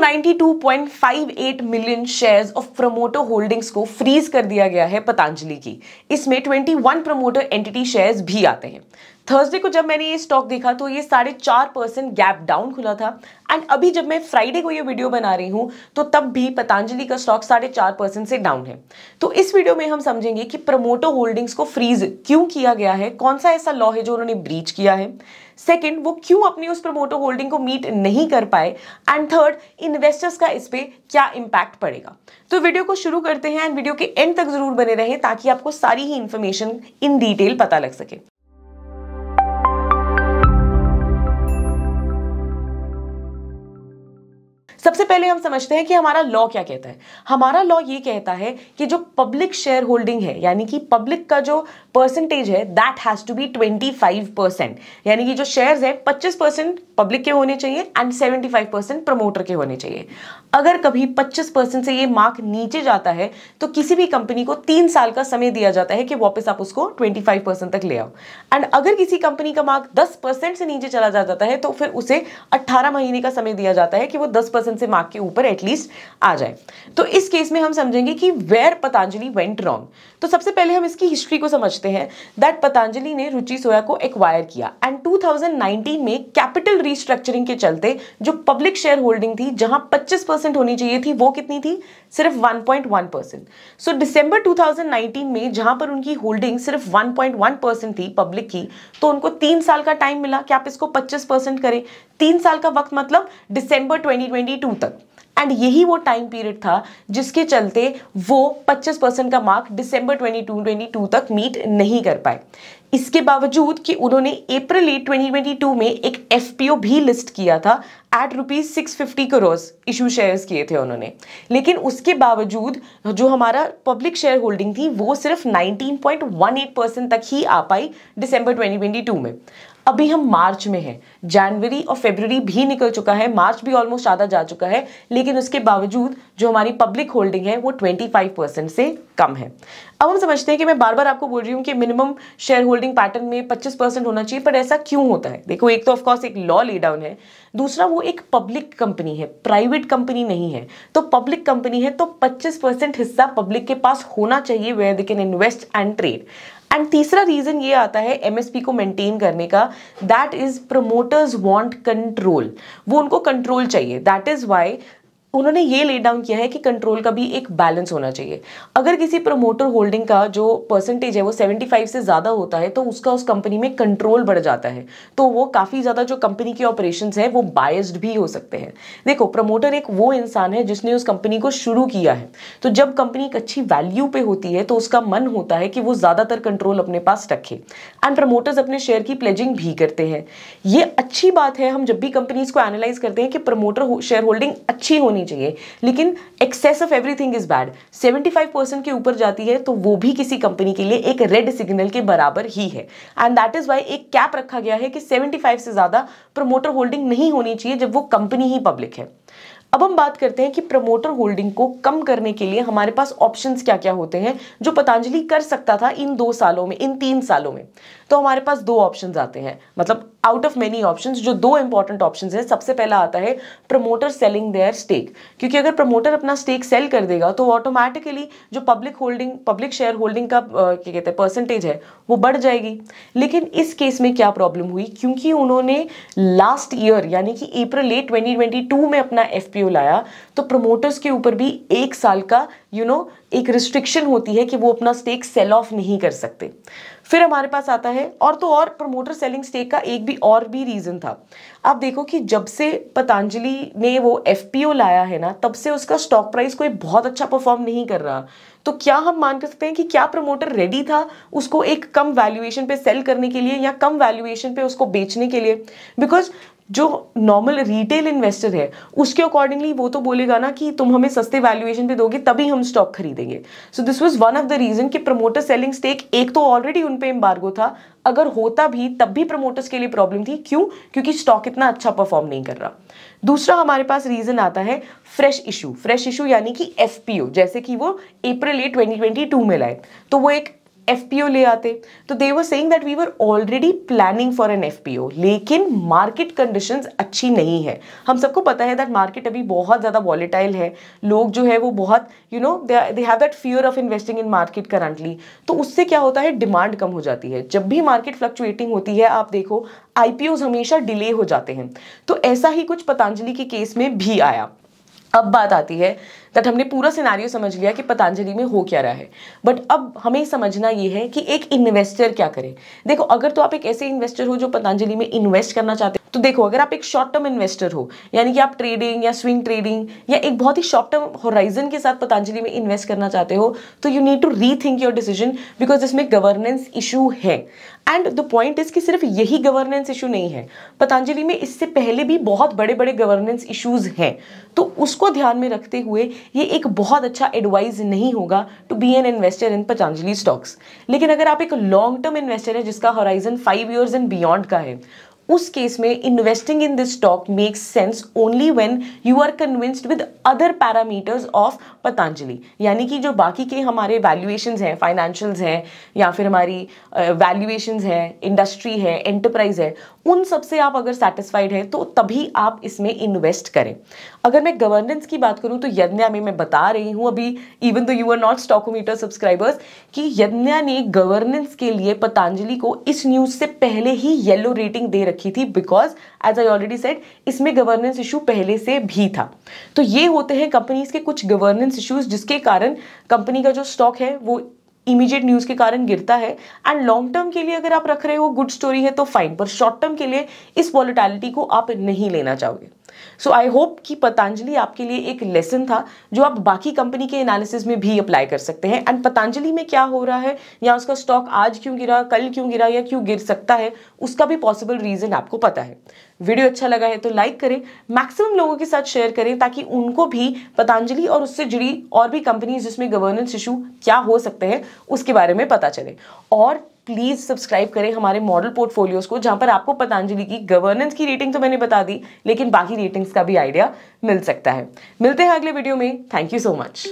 292.58 million shares of promoter holdings को freeze कर दिया गया है पतंजलि की। इसमें 21 प्रमोटर एंटिटी शेयर्स भी आते हैं। थर्सडे को जब मैंने ये स्टॉक देखा तो ये 4.5% गैप डाउन खुला था एंड अभी जब मैं फ्राइडे को ये वीडियो बना रही हूं तो तब भी पतंजलि का स्टॉक 4.5% से डाउन है। तो इस वीडियो में हम समझेंगे कि प्रमोटर होल्डिंग्स को फ्रीज क्यों किया गया है, कौन सा ऐसा लॉ है जो उन्होंने ब्रीच किया है, सेकंड वो क्यों अपनी उस प्रमोटर होल्डिंग को मीट नहीं कर पाए, एंड थर्ड इन्वेस्टर्स का इस पे क्या इंपैक्ट पड़ेगा। तो वीडियो को शुरू करते हैं एंड वीडियो के एंड तक जरूर बने रहें ताकि आपको सारी ही इंफॉर्मेशन इन डिटेल पता लग सके। सबसे पहले हम समझते हैं कि हमारा लॉ क्या कहता है। हमारा लॉ ये कहता है कि जो पब्लिक शेयर होल्डिंग है यानी कि पब्लिक का जो परसेंटेज है दैट हैज टू बी 25%, यानी कि जो शेयर्स है 25% पब्लिक के होने चाहिए एंड 75% प्रमोटर के होने चाहिए। अगर कभी 25% से ये मार्क नीचे जाता है तो किसी भी कंपनी को 3 साल का समय दिया जाता है कि वापस आप उसको 25% तक ले आओ, एंड अगर किसी कंपनी का मार्क 10% से नीचे चला जाता है तो फिर उसे 18 महीने का समय दिया जाता है कि वो 10% से मार्क के ऊपर एटलीस्ट आ जाए। तो इस केस में हम समझेंगे कि वेयर पतंजलि वेंट रॉन्ग। तो सबसे पहले हम इसकी हिस्ट्री को समझते हैं दैट पतंजलि ने रुचि सोया को एक्वायर किया एंड 2019 में कैपिटल रीस्ट्रक्चरिंग के चलते जो पब्लिक शेयर होल्डिंग थी जहां 25% होनी चाहिए थी वो कितनी थी, सिर्फ 1.1%। सो दिसंबर 2019 में जहां पर उनकी होल्डिंग सिर्फ 1.1% थी पब्लिक की, तो उनको 3 साल का टाइम मिला कि आप इसको 25% करें। 3 साल का वक्त मतलब दिसंबर 2022 तक, एंड यही वो टाइम पीरियड था जिसके चलते वो 25% का मार्क दिसंबर 2022 तक मीट नहीं कर पाए। इसके बावजूद कि उन्होंने अप्रैल 8 2022 में एक एफपीओ भी लिस्ट किया था एट ₹650 करोड़ इशू शेयर्स किए थे उन्होंने, लेकिन उसके बावजूद जो हमारा पब्लिक शेयर होल्डिंग थी वो सिर्फ 19.18% तक ही आ पाई दिसंबर 2022 में। अभी हम मार्च में हैं, जनवरी और फरवरी भी निकल चुका है, मार्च भी ऑलमोस्ट आधा जा चुका है, लेकिन उसके बावजूद जो हमारी पब्लिक होल्डिंग है वो 25% से कम है। अब हम समझते हैं कि मैं बार बार आपको बोल रही हूँ कि मिनिमम शेयर होल्डिंग पैटर्न में 25% होना चाहिए, पर ऐसा क्यों होता है? देखो, एक तो ऑफकोर्स एक लॉ ले डाउन है, दूसरा वो एक पब्लिक कंपनी है, प्राइवेट कंपनी नहीं है। तो पब्लिक कंपनी है तो 25% हिस्सा पब्लिक के पास होना चाहिए where they can invest and trade. And तीसरा रीजन ये आता है एमएसपी को मेंटेन करने का, that is promoters want control. वो उनको कंट्रोल चाहिए, दैट इज व्हाई उन्होंने ये ले डाउन किया है कि कंट्रोल का भी एक बैलेंस होना चाहिए। अगर किसी प्रमोटर होल्डिंग का जो परसेंटेज है वो 75 से ज़्यादा होता है तो उसका उस कंपनी में कंट्रोल बढ़ जाता है, तो वो काफ़ी ज़्यादा जो कंपनी की ऑपरेशंस है वो बायस्ड भी हो सकते हैं। देखो, प्रमोटर एक वो इंसान है जिसने उस कंपनी को शुरू किया है, तो जब कंपनी एक अच्छी वैल्यू पे होती है तो उसका मन होता है कि वो ज़्यादातर कंट्रोल अपने पास रखे, एंड प्रमोटर्स अपने शेयर की प्लेजिंग भी करते हैं। ये अच्छी बात है। हम जब भी कंपनीज को एनालाइज करते हैं कि प्रमोटर शेयर होल्डिंग अच्छी होनी चाहिए, लेकिन excess of everything is bad. 75% के ऊपर जाती है तो वो भी किसी कंपनी के लिए एक रेड सिग्नल के बराबर ही है, एंड दैट इज व्हाई एक कैप रखा गया है कि 75 से ज्यादा प्रमोटर होल्डिंग नहीं होनी चाहिए जब वो कंपनी ही पब्लिक है। अब हम बात करते हैं कि प्रमोटर होल्डिंग को कम करने के लिए हमारे पास ऑप्शंस क्या क्या होते हैं जो पतंजलि कर सकता था इन 2 सालों में, इन 3 सालों में। तो हमारे पास 2 ऑप्शंस आते हैं, मतलब आउट ऑफ मेनी ऑप्शंस जो 2 इंपॉर्टेंट ऑप्शंस हैं। सबसे पहला आता है प्रमोटर सेलिंग देयर स्टेक, क्योंकि अगर प्रमोटर अपना स्टेक सेल कर देगा तो ऑटोमेटिकली जो पब्लिक शेयर होल्डिंग का क्या कहते हैं परसेंटेज है वो बढ़ जाएगी। लेकिन इस केस में क्या प्रॉब्लम हुई, क्योंकि उन्होंने लास्ट ईयर यानी कि अप्रैल 8 2022 में अपना एफपीओ लाया, तो प्रमोटर्स के ऊपर भी 1 साल का एक रिस्ट्रिक्शन होती है कि वो अपना स्टेक सेल ऑफ नहीं कर सकते। फिर हमारे पास आता है और तो और प्रमोटर सेलिंग स्टेक का एक भी और भी रीजन था। आप देखो कि जब से पतंजलि ने वो एफपीओ लाया है ना, तब से उसका स्टॉक प्राइस कोई बहुत अच्छा परफॉर्म नहीं कर रहा। तो क्या हम मान सकते हैं कि क्या प्रमोटर रेडी था उसको एक कम वैल्यूएशन पे सेल करने के लिए या कम वैल्यूएशन पे उसको बेचने के लिए? बिकॉज जो नॉर्मल रिटेल इन्वेस्टर है उसके अकॉर्डिंगली वो तो बोलेगा ना कि तुम हमें सस्ते वैल्यूएशन पे दोगे तभी हम स्टॉक खरीदेंगे। So this was one of the reason कि प्रमोटर सेलिंग स्टेक, एक तो ऑलरेडी उन पे एम्बार्गो था, अगर होता भी तब भी प्रमोटर्स के लिए प्रॉब्लम थी। क्यों? क्योंकि स्टॉक इतना अच्छा परफॉर्म नहीं कर रहा। दूसरा हमारे पास रीजन आता है फ्रेश इशू यानी कि एफपीओ, जैसे कि वो अप्रैल 8 2022 में लाए, तो वो एक FPO ले आते। तो they were saying that we were already planning for an FPO, लेकिन मार्केट कंडीशंस अच्छी नहीं है। हम सबको पता है दैट मार्केट अभी बहुत ज़्यादा वॉलेटाइल है, लोग जो है वो बहुत they have that fear of investing in market currently. तो उससे क्या होता है, डिमांड कम हो जाती है। जब भी मार्केट फ्लक्चुएटिंग होती है आप देखो IPOs हमेशा डिले हो जाते हैं। तो ऐसा ही कुछ पतंजलि के केस में भी आया। अब बात आती है दैट हमने पूरा सिनेरियो समझ लिया कि पतंजलि में हो क्या रहा है, बट अब हमें समझना ये है कि एक इन्वेस्टर क्या करे। देखो, अगर तो आप एक ऐसे इन्वेस्टर हो जो पतंजलि में इन्वेस्ट करना चाहते हो, तो देखो अगर आप एक शॉर्ट टर्म इन्वेस्टर हो, यानी कि आप ट्रेडिंग या स्विंग ट्रेडिंग या एक बहुत ही शॉर्ट टर्म होराइजन के साथ पतंजलि में इन्वेस्ट करना चाहते हो, तो you need to rethink your decision, because इसमें गवर्नेंस इशू है। एंड द पॉइंट इज कि सिर्फ यही गवर्नेंस इशू नहीं है, पतंजलि में इससे पहले भी बहुत बड़े बड़े गवर्नेंस इश्यूज हैं। तो उसको ध्यान में रखते हुए ये एक बहुत अच्छा एडवाइस नहीं होगा to be an investor in Patanjali stocks. लेकिन अगर आप एक लॉन्ग टर्म इन्वेस्टर है जिसका होराइजन 5 years एंड बियॉन्ड का है, उस केस में investing in this stock makes sense only when you are convinced with other parameters of Patanjali. यानी कि जो बाकी के हमारे वैल्यूएशंस हैं, फाइनेंशियल्स हैं, या फिर हमारी वैल्यूएशंस हैं, इंडस्ट्री है, एंटरप्राइज है, उन सब से आप अगर सेटिस्फाइड है तो तभी आप इसमें इन्वेस्ट करें। अगर मैं गवर्नेंस की बात करूं तो यज्ञा में मैं बता रही हूं अभी, even though you are not stockometer subscribers, कि यज्ञा ने गवर्नेंस के लिए पतंजलि को इस न्यूज से पहले ही येलो रेटिंग दे रखी थी, because as I already said इसमें गवर्नेंस इशू पहले से भी था। तो ये होते हैं कंपनीज के कुछ गवर्नेंस इश्यूज जिसके कारण कंपनी का जो स्टॉक है वो इमीडिएट न्यूज के कारण गिरता है। एंड लॉन्ग टर्म के लिए अगर आप रख रहे हो गुड स्टोरी है तो फाइन, पर शॉर्ट टर्म के लिए इस वॉलेटिलिटी को आप नहीं लेना चाहोगे। सो आई होप कि पतंजलि आपके लिए एक लेसन था जो आप बाकी कंपनी के एनालिसिस में भी अप्लाई कर सकते हैं। एंड पतंजलि में क्या हो रहा है या उसका स्टॉक आज क्यों गिरा, कल क्यों गिरा या क्यों गिर सकता है, उसका भी पॉसिबल रीजन आपको पता है। वीडियो अच्छा लगा है तो लाइक करें, मैक्सिमम लोगों के साथ शेयर करें ताकि उनको भी पतंजलि और उससे जुड़ी और भी कंपनीज जिसमें गवर्नेंस इशू क्या हो सकते हैं उसके बारे में पता चले। और प्लीज सब्सक्राइब करें हमारे मॉडल पोर्टफोलियोज को, जहां पर आपको पतंजलि की गवर्नेंस की रेटिंग तो मैंने बता दी, लेकिन बाकी रेटिंग्स का भी आइडिया मिल सकता है। मिलते हैं अगले वीडियो में। Thank you so much.